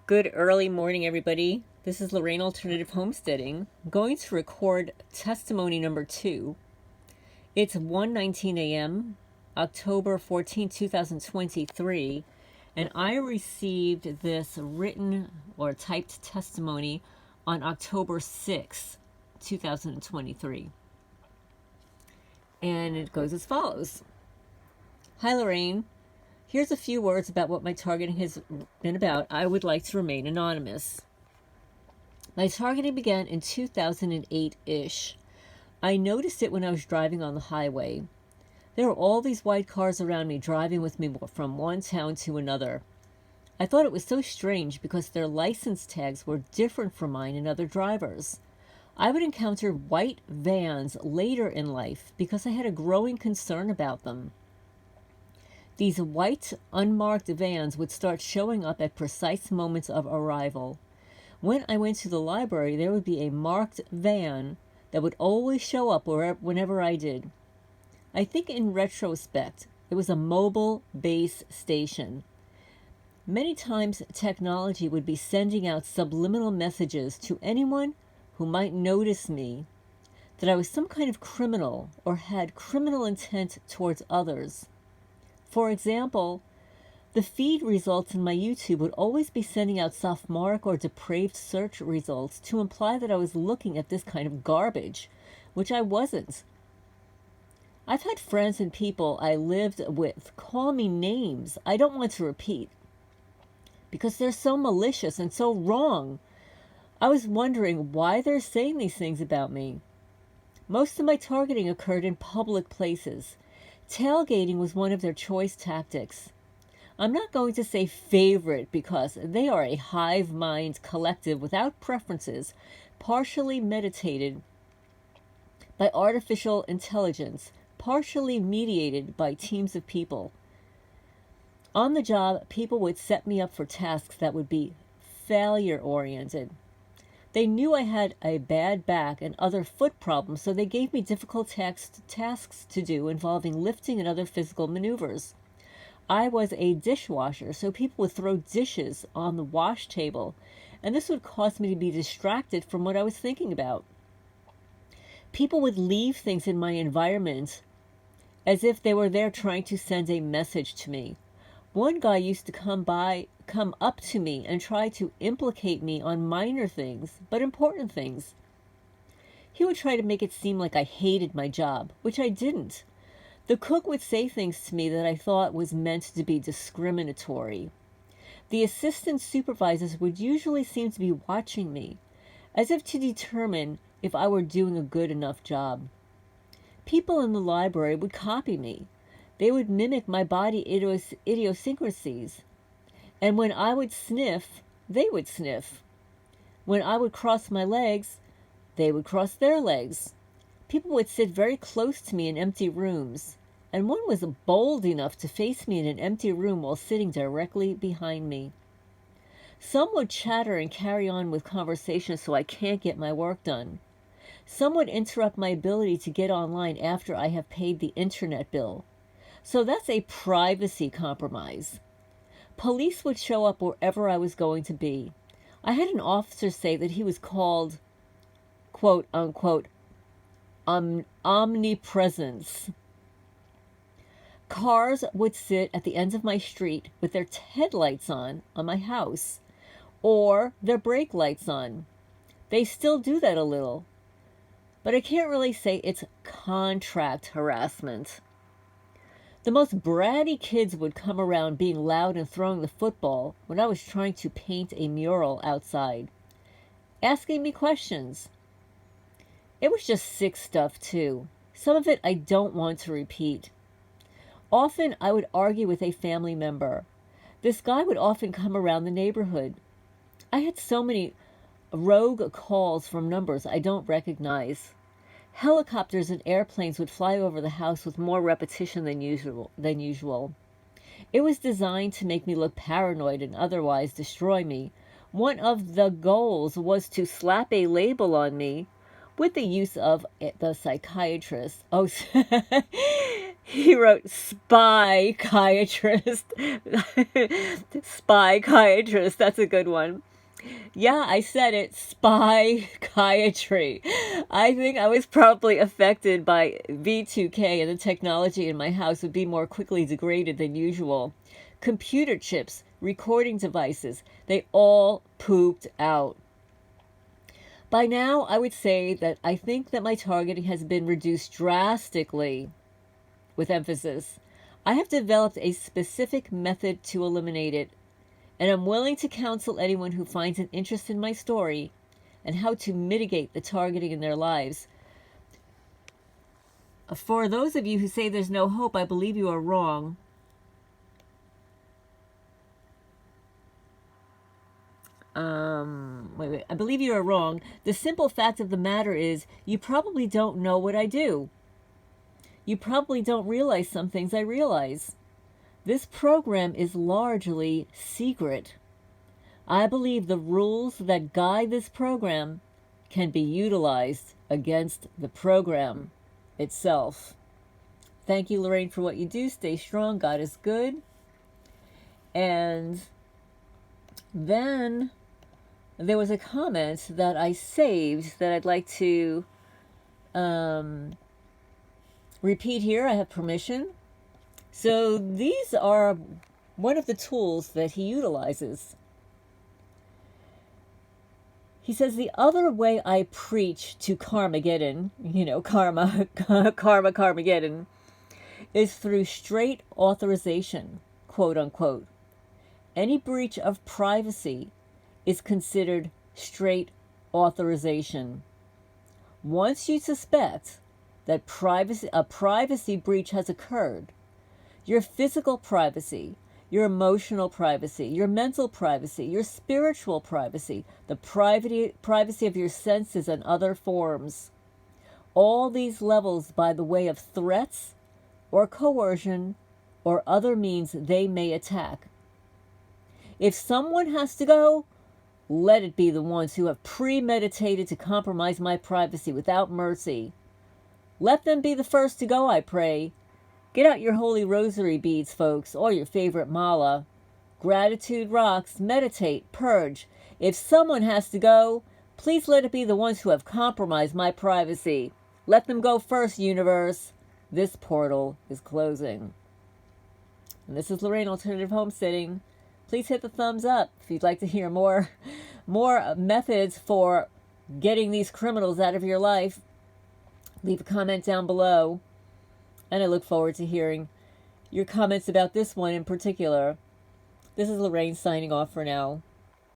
Good early morning, everybody. This is Lorraine Alternative Homesteading. I'm going to record testimony number 2. It's 1:19 a.m., October 14, 2023, and I received this written or typed testimony on October 6, 2023. And it goes as follows. Hi, Lorraine. Here's a few words about what my targeting has been about. I would like to remain anonymous. My targeting began in 2008-ish. I noticed it when I was driving on the highway. There were all these white cars around me driving with me from one town to another. I thought it was so strange because their license tags were different from mine and other drivers. I would encounter white vans later in life because I had a growing concern about them. These white, unmarked vans would start showing up at precise moments of arrival. When I went to the library, there would be a marked van that would always show up whenever I did. I think in retrospect, it was a mobile base station. Many times, technology would be sending out subliminal messages to anyone who might notice me that I was some kind of criminal or had criminal intent towards others. For example, the feed results in my YouTube would always be sending out sophomoric or depraved search results to imply that I was looking at this kind of garbage, which I wasn't. I've had friends and people I lived with call me names I don't want to repeat because they're so malicious and so wrong. I was wondering why they're saying these things about me. Most of my targeting occurred in public places. Tailgating was one of their choice tactics. I'm not going to say favorite because they are a hive mind collective without preferences, partially meditated by artificial intelligence, partially mediated by teams of people. On the job, people would set me up for tasks that would be failure-oriented. They knew I had a bad back and other foot problems, so they gave me difficult tasks to do involving lifting and other physical maneuvers. I was a dishwasher, so people would throw dishes on the wash table, and this would cause me to be distracted from what I was thinking about. People would leave things in my environment as if they were there trying to send a message to me. One guy used to come up to me and try to implicate me on minor things, but important things. He would try to make it seem like I hated my job, which I didn't. The cook would say things to me that I thought was meant to be discriminatory. The assistant supervisors would usually seem to be watching me, as if to determine if I were doing a good enough job. People in the library would copy me. They would mimic my body idiosyncrasies. And when I would sniff, they would sniff. When I would cross my legs, they would cross their legs. People would sit very close to me in empty rooms, and one was bold enough to face me in an empty room while sitting directly behind me. Some would chatter and carry on with conversation so I can't get my work done. Some would interrupt my ability to get online after I have paid the internet bill. So that's a privacy compromise. Police would show up wherever I was going to be. I had an officer say that he was called, quote unquote, omnipresence. Cars would sit at the ends of my street with their headlights on my house, or their brake lights on. They still do that a little, but I can't really say it's contract harassment. The most bratty kids would come around being loud and throwing the football when I was trying to paint a mural outside, asking me questions. It was just sick stuff too. Some of it I don't want to repeat. Often I would argue with a family member. This guy would often come around the neighborhood. I had so many rogue calls from numbers I don't recognize. Helicopters and airplanes would fly over the house with more repetition than usual. It was designed to make me look paranoid and otherwise destroy me. One of the goals was to slap a label on me with the use of the psychiatrist. Oh, He wrote spy psychiatrist. Spy psychiatrist. That's a good one. Yeah, I said it. Spy psychiatry. I think I was probably affected by V2K, and the technology in my house would be more quickly degraded than usual. Computer chips, recording devices, they all pooped out. By now, I would say that I think that my targeting has been reduced drastically, with emphasis. I have developed a specific method to eliminate it, and I'm willing to counsel anyone who finds an interest in my story and how to mitigate the targeting in their lives. For those of you who say there's no hope, I believe you are wrong. I believe you are wrong. The simple fact of the matter is you probably don't know what I do. You probably don't realize some things I realize. This program is largely secret. I believe the rules that guide this program can be utilized against the program itself. Thank you, Lorraine, for what you do. Stay strong. God is good. And then there was a comment that I saved that I'd like to repeat here. I have permission. So these are one of the tools that he utilizes. He says, the other way I preach to karmageddon, karmageddon, is through straight authorization, quote unquote. Any breach of privacy is considered straight authorization. Once you suspect that a privacy breach has occurred, your physical privacy, your emotional privacy, your mental privacy, your spiritual privacy, the privacy of your senses and other forms, all these levels by the way of threats or coercion or other means they may attack. If someone has to go, let it be the ones who have premeditated to compromise my privacy without mercy. Let them be the first to go, I pray. Get out your holy rosary beads, folks, or your favorite mala. Gratitude rocks, meditate, purge. If someone has to go, please let it be the ones who have compromised my privacy. Let them go first, universe. This portal is closing. And this is Lorraine, Alternative Homesteading. Please hit the thumbs up if you'd like to hear more methods for getting these criminals out of your life. Leave a comment down below. And I look forward to hearing your comments about this one in particular. This is Lorraine signing off for now.